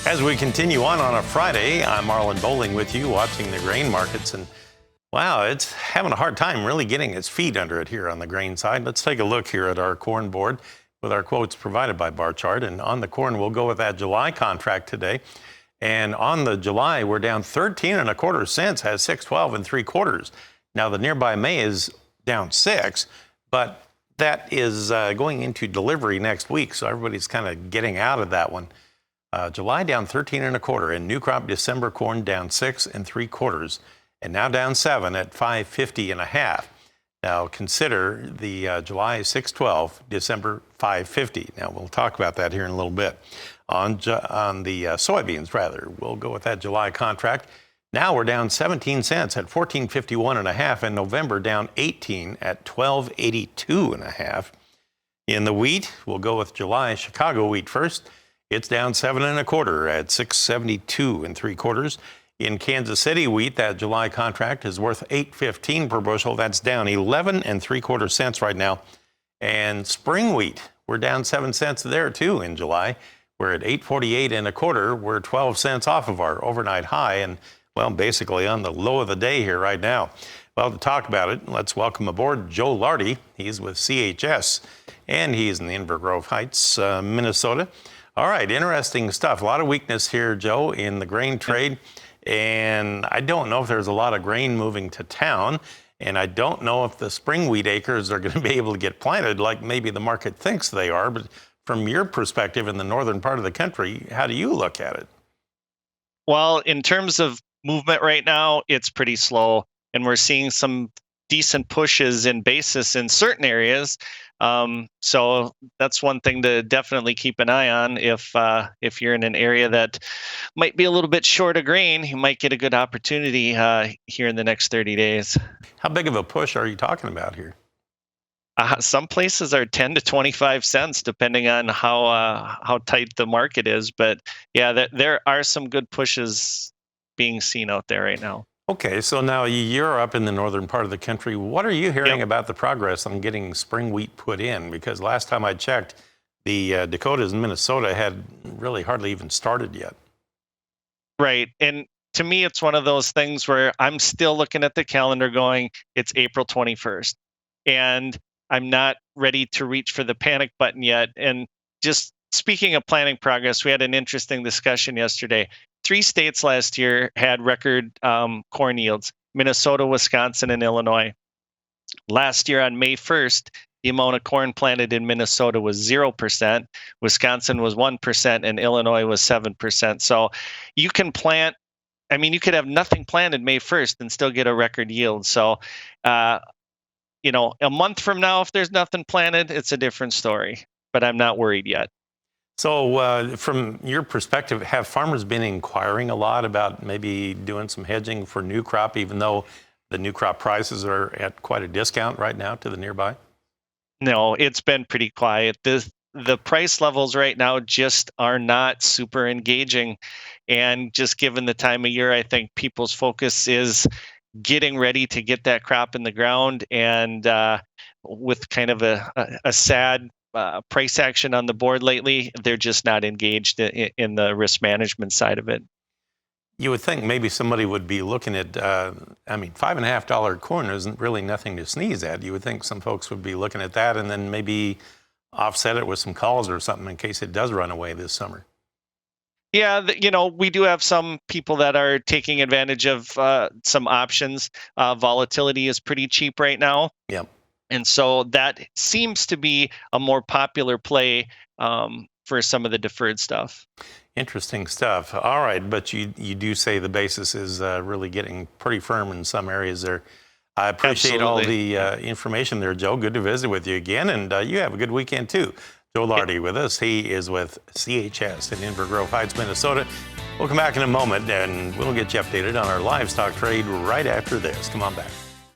As we continue on a Friday, I'm Marlon Bowling with you, watching the grain markets, and wow, it's having a hard time really getting its feet under it here on the grain side. Let's take a look here at our corn board with our quotes provided by Bar Chart. And on the corn, we'll go with that July contract today. And on the July, we're down 13.25 cents at 6.12 3/4. Now the nearby May is down 6, but that is going into delivery next week, so everybody's kind of getting out of that one. July down 13.25, and new crop December corn down 6 3/4, and now down 7 at 550.5. Now consider the July 6.12, December 550. Now we'll talk about that here in a little bit. On the soybeans, rather, we'll go with that July contract. Now we're down 17 cents at 1451.5, and November down 18 at 1282.5. In the wheat, we'll go with July Chicago wheat first. It's down 7.25 at 672 3/4. In Kansas City wheat, that July contract is worth $8.15 per bushel. That's down 11 3/4 cents right now. And spring wheat, we're down 7 cents there too in July. We're at 8.48 1/4. We're 12 cents off of our overnight high, and well, basically on the low of the day here right now. Well, to talk about it, let's welcome aboard Joe Lardy. He's with CHS, and he's in the Inver Grove Heights, Minnesota. All right, interesting stuff. A lot of weakness here, Joe, in the grain trade. And I don't know if there's a lot of grain moving to town. And I don't know if the spring wheat acres are going to be able to get planted like maybe the market thinks they are. But from your perspective in the northern part of the country, how do you look at it? Well, in terms of movement right now, it's pretty slow. And we're seeing some decent pushes in basis in certain areas. So that's one thing to definitely keep an eye on. If you're in an area that might be a little bit short of grain, you might get a good opportunity here in the next 30 days. How big of a push are you talking about here? Some places are 10 to 25 cents, depending on how tight the market is. But yeah, there are some good pushes being seen out there right now. Okay, so now you're up in the northern part of the country. What are you hearing about the progress on getting spring wheat put in? Because last time I checked, the Dakotas and Minnesota had really hardly even started yet. Right. And to me, it's one of those things where I'm still looking at the calendar going, it's April 21st. And I'm not ready to reach for the panic button yet. And just speaking of planning progress, we had an interesting discussion yesterday. 3 states last year had record corn yields: Minnesota, Wisconsin, and Illinois. Last year on May 1st, the amount of corn planted in Minnesota was 0%, Wisconsin was 1%, and Illinois was 7%. So you can plant, you could have nothing planted May 1st and still get a record yield. So, a month from now, if there's nothing planted, it's a different story, but I'm not worried yet. So from your perspective, have farmers been inquiring a lot about maybe doing some hedging for new crop, even though the new crop prices are at quite a discount right now to the nearby? No, it's been pretty quiet. The price levels right now just are not super engaging. And just given the time of year, I think people's focus is getting ready to get that crop in the ground. And with kind of a sad price action on the board lately, they're just not engaged in the risk management side of it. You would think maybe somebody would be looking at, $5.50 corn isn't really nothing to sneeze at. You would think some folks would be looking at that and then maybe offset it with some calls or something in case it does run away this summer. Yeah, we do have some people that are taking advantage of some options. Volatility is pretty cheap right now. Yep. And so that seems to be a more popular play for some of the deferred stuff. Interesting stuff. All right, but you do say the basis is really getting pretty firm in some areas there. I appreciate all the information there, Joe. Good to visit with you again, and you have a good weekend too. Joe Lardy with us. He is with CHS in Inver Grove Heights, Minnesota. We'll come back in a moment, and we'll get you updated on our livestock trade right after this. Come on back.